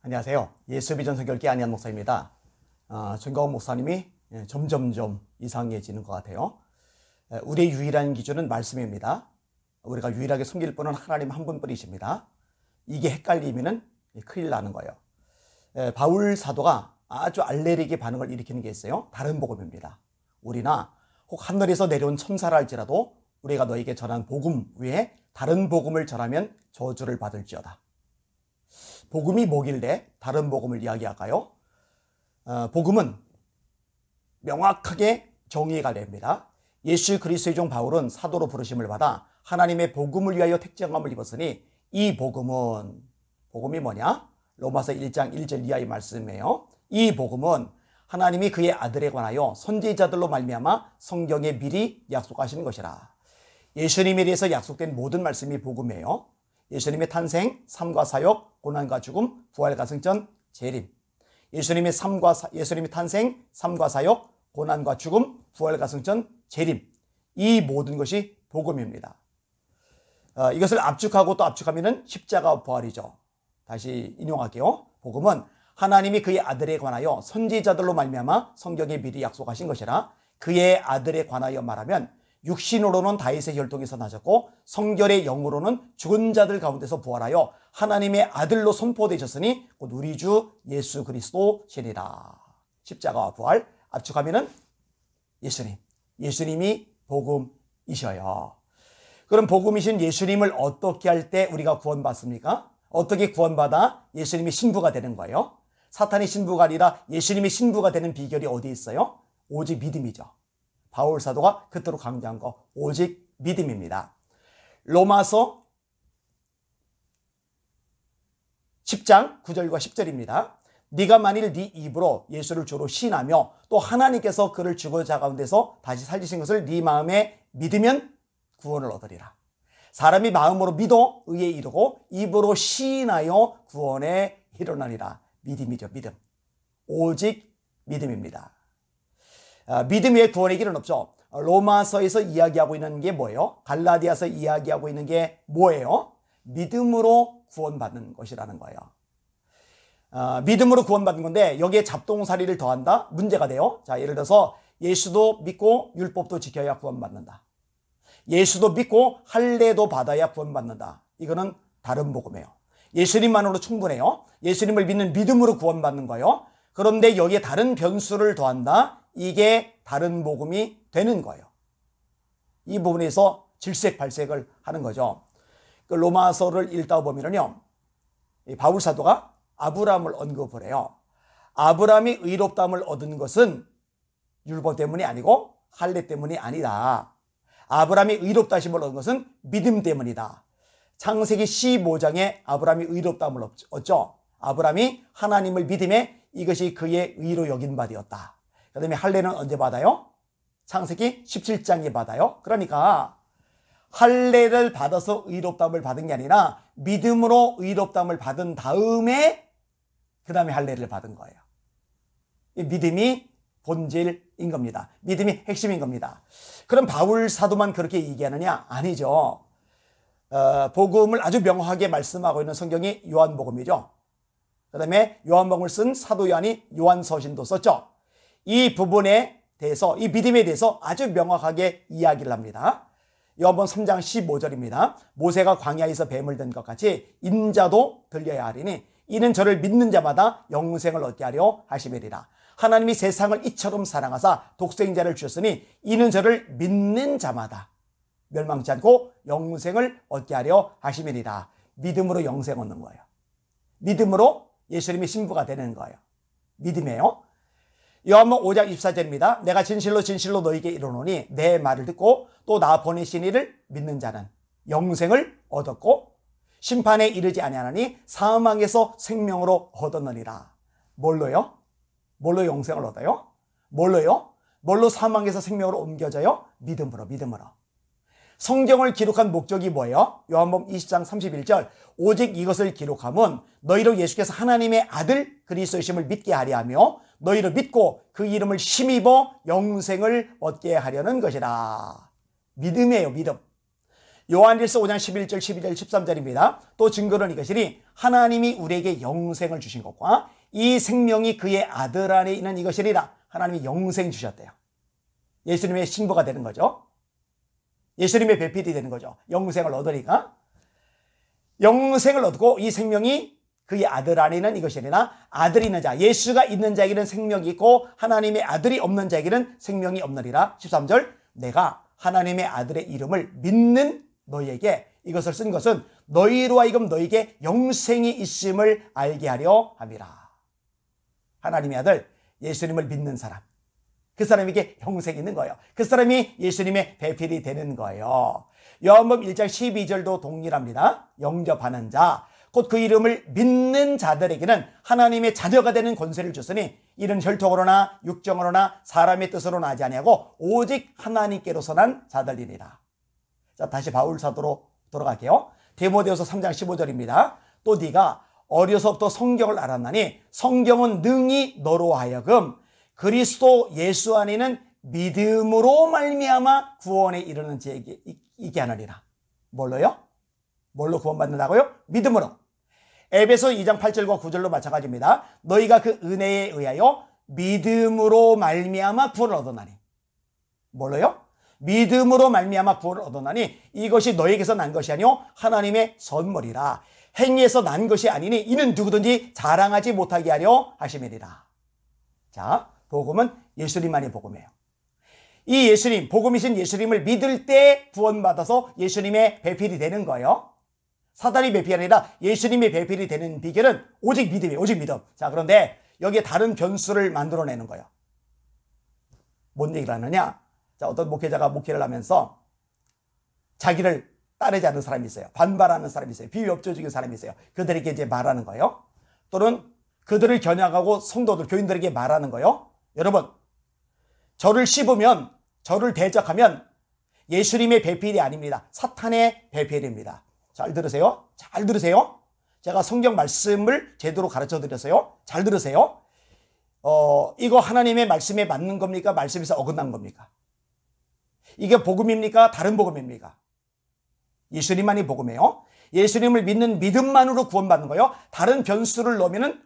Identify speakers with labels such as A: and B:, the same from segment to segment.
A: 안녕하세요. 예수비전 선교회 안희한 목사입니다. 정가원 목사님이 점점점 이상해지는 것 같아요. 우리의 유일한 기준은 말씀입니다. 우리가 유일하게 숨길 분은 하나님 한 분뿐이십니다. 이게 헷갈리면 큰일 나는 거예요. 바울 사도가 아주 알레르기 반응을 일으키는 게 있어요. 다른 복음입니다. 우리나 혹 하늘에서 내려온 천사라 할지라도 우리가 너에게 전한 복음 외에 다른 복음을 전하면 저주를 받을지어다. 복음이 뭐길래 다른 복음을 이야기할까요? 복음은 명확하게 정의가 됩니다. 예수 그리스도의 종 바울은 사도로 부르심을 받아 하나님의 복음을 위하여 택정함을 입었으니 이 복음이 뭐냐? 로마서 1장 1절 이하의 말씀이에요. 이 복음은 하나님이 그의 아들에 관하여 선지자들로 말미암아 성경에 미리 약속하시는 것이라. 예수님에 대해서 약속된 모든 말씀이 복음이에요. 예수님의 탄생, 삶과 사역, 고난과 죽음, 부활과 승천, 재림. 예수님의 탄생, 삶과 사역, 고난과 죽음, 부활과 승천, 재림. 이 모든 것이 복음입니다. 이것을 압축하고 또 압축하면 십자가 부활이죠. 다시 인용할게요. 복음은 하나님이 그의 아들에 관하여 선지자들로 말미암아 성경에 미리 약속하신 것이라. 그의 아들에 관하여 말하면 육신으로는 다윗의 혈통에서 나셨고 성결의 영으로는 죽은 자들 가운데서 부활하여 하나님의 아들로 선포되셨으니 곧 우리 주 예수 그리스도시니라. 십자가와 부활 압축하면은 예수님이 복음이셔요. 그럼 복음이신 예수님을 어떻게 할 때 우리가 구원받습니까? 어떻게 구원받아 예수님이 신부가 되는 거예요? 사탄이 신부가 아니라 예수님이 신부가 되는 비결이 어디 있어요? 오직 믿음이죠. 바울 사도가 그토록 강조한 거 오직 믿음입니다. 로마서 10장 9절과 10절입니다. 네가 만일 네 입으로 예수를 주로 시인하며 또 하나님께서 그를 죽은 자 가운데서 다시 살리신 것을 네 마음에 믿으면 구원을 얻으리라. 사람이 마음으로 믿어 의에 이르고 입으로 시인하여 구원에 이르나니라. 믿음이죠. 믿음. 오직 믿음입니다. 믿음 외에 구원의 길은 없죠. 로마서에서 이야기하고 있는 게 뭐예요? 갈라디아서 이야기하고 있는 게 뭐예요? 믿음으로 구원받는 것이라는 거예요. 믿음으로 구원받는 건데 여기에 잡동사리를 더한다? 문제가 돼요. 자, 예를 들어서 예수도 믿고 율법도 지켜야 구원받는다. 예수도 믿고 할례도 받아야 구원받는다. 이거는 다른 복음이에요. 예수님만으로 충분해요. 예수님을 믿는 믿음으로 구원받는 거예요. 그런데 여기에 다른 변수를 더한다? 이게 다른 복음이 되는 거예요. 이 부분에서 질색팔색을 하는 거죠. 그 로마서를 읽다 보면요, 바울 사도가 아브라함을 언급을 해요. 아브라함이 의롭다함을 얻은 것은 율법 때문이 아니고 할례 때문이 아니다. 아브라함이 의롭다 하심을 얻은 것은 믿음 때문이다. 창세기 15장에 아브라함이 의롭다함을 얻죠. 아브라함이 하나님을 믿음에 이것이 그의 의로 여긴 바 되었다. 그 다음에 할례는 언제 받아요? 창세기 17장에 받아요. 그러니까 할례를 받아서 의롭다함을 받은 게 아니라 믿음으로 의롭다함을 받은 다음에 그 다음에 할례를 받은 거예요. 이 믿음이 본질인 겁니다. 믿음이 핵심인 겁니다. 그럼 바울 사도만 그렇게 얘기하느냐? 아니죠. 복음을 아주 명확하게 말씀하고 있는 성경이 요한복음이죠. 그 다음에 요한복음을 쓴 사도 요한이 요한서신도 썼죠. 이 부분에 대해서, 이 믿음에 대해서 아주 명확하게 이야기를 합니다. 요한복음 3장 15절입니다. 모세가 광야에서 뱀을 든 것 같이 인자도 들려야 하리니 이는 저를 믿는 자마다 영생을 얻게 하려 하심이리라. 하나님이 세상을 이처럼 사랑하사 독생자를 주셨으니 이는 저를 믿는 자마다 멸망치 않고 영생을 얻게 하려 하심이니라. 믿음으로 영생 얻는 거예요. 믿음으로 예수님이 신부가 되는 거예요. 믿음이에요. 요한복음 5장 24절입니다. 내가 진실로 진실로 너에게 이르노니 내 말을 듣고 또 나 보내신 이를 믿는 자는 영생을 얻었고 심판에 이르지 아니하나니 사망에서 생명으로 얻었느니라. 뭘로요? 뭘로 영생을 얻어요? 뭘로요? 뭘로 사망에서 생명으로 옮겨져요? 믿음으로. 성경을 기록한 목적이 뭐예요? 요한복음 20장 31절 오직 이것을 기록함은 너희로 예수께서 하나님의 아들 그리스도이심을 믿게 하려 하며 너희를 믿고 그 이름을 힘입어 영생을 얻게 하려는 것이라. 믿음이에요. 믿음. 요한일서 5장 11절, 12절, 13절입니다. 또 증거는 이것이니 하나님이 우리에게 영생을 주신 것과 이 생명이 그의 아들 안에 있는 이것이니라. 하나님이 영생 주셨대요. 예수님의 신부가 되는 거죠. 예수님의 배필이 되는 거죠. 영생을 얻으니까. 영생을 얻고 이 생명이 그의 아들 안에 있는 이것이니라. 아들이 있는 자, 예수가 있는 자에게는 생명이 있고 하나님의 아들이 없는 자에게는 생명이 없느니라. 13절, 내가 하나님의 아들의 이름을 믿는 너희에게 이것을 쓴 것은 너희로 하여금 너희에게 영생이 있음을 알게 하려 함이라. 하나님의 아들 예수님을 믿는 사람, 그 사람에게 영생이 있는 거예요. 그 사람이 예수님의 배필이 되는 거예요. 요한복음 1장 12절도 동일합니다. 영접하는 자, 곧 그 이름을 믿는 자들에게는 하나님의 자녀가 되는 권세를 줬으니 이는 혈통으로나 육정으로나 사람의 뜻으로 나지 아니하고 오직 하나님께로서 난 자들이니라. 자, 다시 바울 사도로 돌아갈게요. 디모데후서 3장 15절입니다. 또 네가 어려서부터 성경을 알았나니 성경은 능히 너로 하여금 그리스도 예수 안에는 믿음으로 말미암아 구원에 이르는 자에게 있게 하느니라. 뭘로요? 뭘로 구원받는다고요? 믿음으로. 에베소 2장 8절과 9절로 마찬가지입니다. 너희가 그 은혜에 의하여 믿음으로 말미암아 구원을 얻었나니. 뭘로요? 믿음으로 말미암아 구원을 얻었나니 이것이 너에게서 난 것이 아니요 하나님의 선물이라. 행위에서 난 것이 아니니 이는 누구든지 자랑하지 못하게 하려 하심이니라. 자, 복음은 예수님만이 복음이에요. 이 예수님, 복음이신 예수님을 믿을 때 구원받아서 예수님의 배필이 되는 거예요. 사단이 배필이 아니라 예수님의 배필이 되는 비결은 오직 믿음이에요. 오직 믿음. 자, 그런데 여기에 다른 변수를 만들어내는 거예요. 뭔 얘기를 하느냐? 자, 어떤 목회자가 목회를 하면서 자기를 따르지 않는 사람이 있어요. 반발하는 사람이 있어요. 비협조적인 사람이 있어요. 그들에게 이제 말하는 거예요. 또는 그들을 겨냥하고 성도들, 교인들에게 말하는 거예요. 여러분, 저를 씹으면, 저를 대적하면 예수님의 배필이 아닙니다. 사탄의 배필입니다. 잘 들으세요. 잘 들으세요. 제가 성경 말씀을 제대로 가르쳐 드렸어요. 잘 들으세요. 이거 하나님의 말씀에 맞는 겁니까? 말씀에서 어긋난 겁니까? 이게 복음입니까? 다른 복음입니까? 예수님만이 복음이에요. 예수님을 믿는 믿음만으로 구원받는 거예요. 다른 변수를 넣으면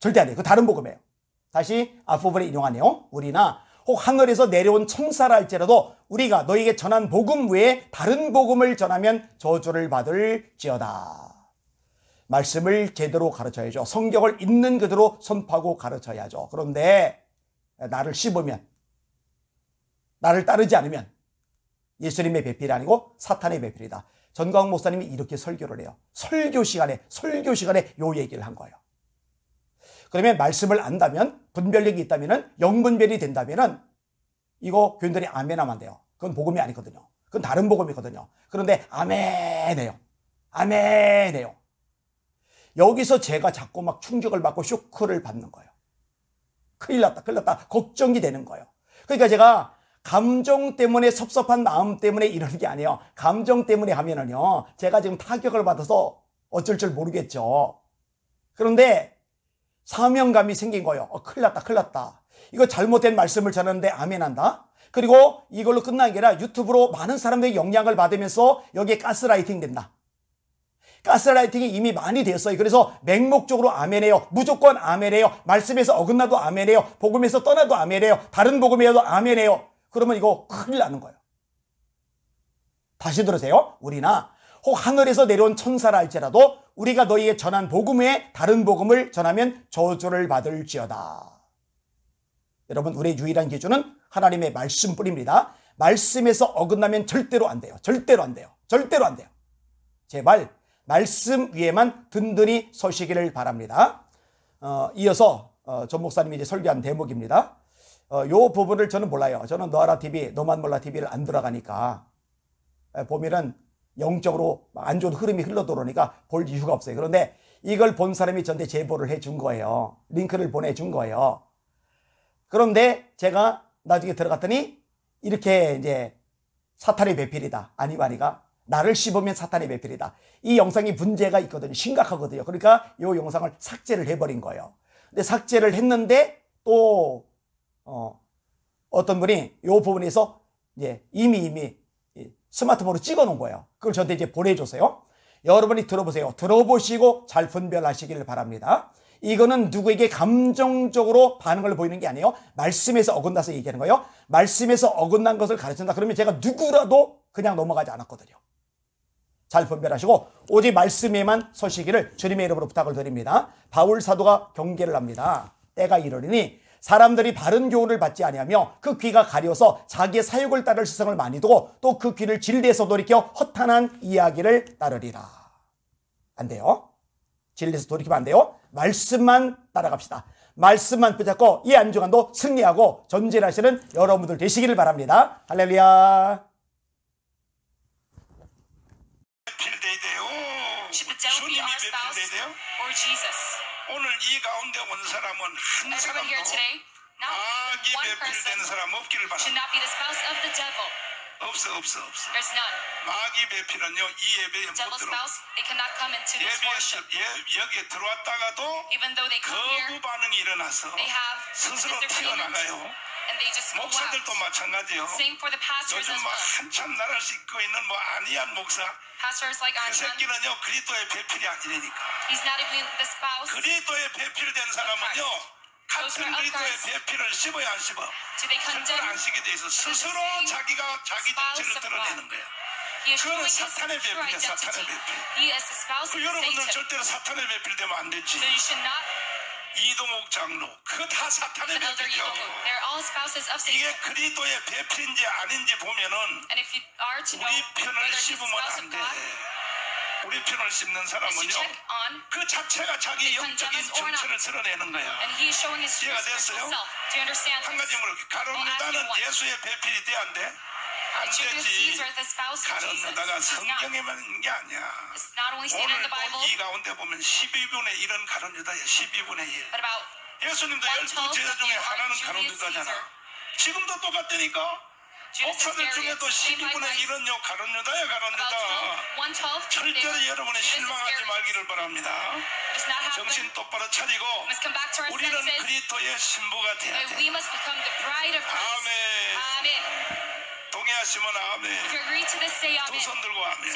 A: 절대 안 돼요. 그 다른 복음이에요. 다시 앞부분에 인용하네요. 우리나 혹 하늘에서 내려온 천사라 할지라도 우리가 너에게 전한 복음 외에 다른 복음을 전하면 저주를 받을지어다. 말씀을 제대로 가르쳐야죠. 성경을 있는 그대로 선포하고 가르쳐야죠. 그런데 나를 씹으면, 나를 따르지 않으면 예수님의 배필이 아니고 사탄의 배필이다. 전광훈 목사님이 이렇게 설교를 해요. 설교 시간에 요 얘기를 한 거예요. 그러면 말씀을 안다면, 분별력이 있다면, 영분별이 된다면 이거 교인들이 아멘하면 안 돼요. 그건 복음이 아니거든요. 그건 다른 복음이거든요. 그런데 아멘해요. 아멘해요. 여기서 제가 자꾸 막 충격을 받고 쇼크를 받는 거예요. 큰일 났다, 큰일 났다. 걱정이 되는 거예요. 그러니까 제가 감정 때문에 섭섭한 마음 때문에 이러는 게 아니에요. 감정 때문에 하면은요, 제가 지금 타격을 받아서 어쩔 줄 모르겠죠. 그런데 사명감이 생긴 거예요. 큰일 났다, 큰일 났다. 이거 잘못된 말씀을 전하는데 아멘한다. 그리고 이걸로 끝난 게 아니라 유튜브로 많은 사람들이 영향을 받으면서 여기에 가스라이팅 된다. 가스라이팅이 이미 많이 되었어요. 그래서 맹목적으로 아멘해요. 무조건 아멘해요. 말씀에서 어긋나도 아멘해요. 복음에서 떠나도 아멘해요. 다른 복음이어도 아멘해요. 그러면 이거 큰일 나는 거예요. 다시 들으세요. 우리나 혹 하늘에서 내려온 천사라 할지라도 우리가 너희에게 전한 복음 외에 다른 복음을 전하면 저주를 받을지어다. 여러분, 우리의 유일한 기준은 하나님의 말씀뿐입니다. 말씀에서 어긋나면 절대로 안 돼요. 절대로 안 돼요. 절대로 안 돼요. 제발 말씀 위에만 든든히 서시기를 바랍니다. 이어서 전 목사님이 이제 설교한 대목입니다. 요 부분을 저는 몰라요. 저는 너하라 TV, 너만 몰라 TV를 안 들어가니까 보면은 영적으로 안 좋은 흐름이 흘러들어오니까 볼 이유가 없어요. 그런데 이걸 본 사람이 저한테 제보를 해준 거예요. 링크를 보내준 거예요. 그런데 제가 나중에 들어갔더니 이렇게 이제 사탄의 배필이다. 아니가 나를 씹으면 사탄의 배필이다. 이 영상이 문제가 있거든요. 심각하거든요. 그러니까 이 영상을 삭제를 해버린 거예요. 근데 삭제를 했는데 또 어떤 분이 이 부분에서 이제 이미 스마트폰으로 찍어 놓은 거예요. 그걸 저한테 이제 보내줬어요. 여러분이 들어보세요. 들어보시고 잘 분별하시기를 바랍니다. 이거는 누구에게 감정적으로 반응을 보이는 게 아니에요. 말씀에서 어긋나서 얘기하는 거예요. 말씀에서 어긋난 것을 가르친다. 그러면 제가 누구라도 그냥 넘어가지 않았거든요. 잘 분별하시고 오직 말씀에만 서시기를 주님의 이름으로 부탁을 드립니다. 바울 사도가 경계를 합니다. 때가 이르리니 사람들이 바른 교훈을 받지 아니하며 그 귀가 가려서 자기의 사욕을 따를 시선을 많이 두고 또 그 귀를 진리에서 돌이켜 허탄한 이야기를 따르리라. 안 돼요. 진리에서 돌이키면 안 돼요. 말씀만 따라갑시다. 말씀만 붙잡고 이 안주간도 승리하고 전진하시는 여러분들 되시기를 바랍니다. 할렐루야.
B: 주님이 배필돼야 돼요? 오늘 이 가운데 온 사람은 한 사람도 마귀 배필되는 사람 없기를 바랍니다. 없어. 마귀 배필은요 이 예배에 못 들어. 여기에 들어왔다가도 거부 반응이 일어나서 스스로 튀어나가요. 목사들도 마찬가지요. 요즘 뭐 한참 나라를 싣고 있는 뭐 아니한 목사, 그 새끼는요 그리스도의 배필이 아니니까. 그리스도의 배필된 사람은요 같은 그리스도의 배필을 씹어야 안 씹어. 절대로 안 씹게 돼 있어. 스스로 자기가 자기 정체를 드러내는 거야. 그거는 사탄의 배필이야. 사탄의 배필. 여러분들 절대로 사탄의 배필 되면 안 되지. 이동욱 장로 그거 다 사탄의 배필이요. 이게 그리스도의 배필인지 아닌지 보면은 우리 편을 씹으면 안 돼. 우리 편을 씹는 사람은요 그 자체가 자기 영적인 정체를 드러내는 거야. 이해가 됐어요? 한 가지 물어볼게요. 가룟 유다는 예수의 배필이 돼 안 돼? 안 되지. 가룟 유다가 성경에만 있는 게 아니야. 오늘도 이 가운데 보면 12분의 1은 가룟 유다야. 12분의 1. 예수님도 12 제자 중에 하나는 가룟 유다잖아. 지금도 똑같다니까. 목사들 중에도 12분의 1은요 가룟 유다야. 가룟 유다. 절대로 여러분이 실망하지 말기를 바랍니다. 정신 똑바로 차리고 우리는 그리스도의 신부가 돼야 돼. 아멘. 동의하시면 아멘. 두 손 들고 아멘.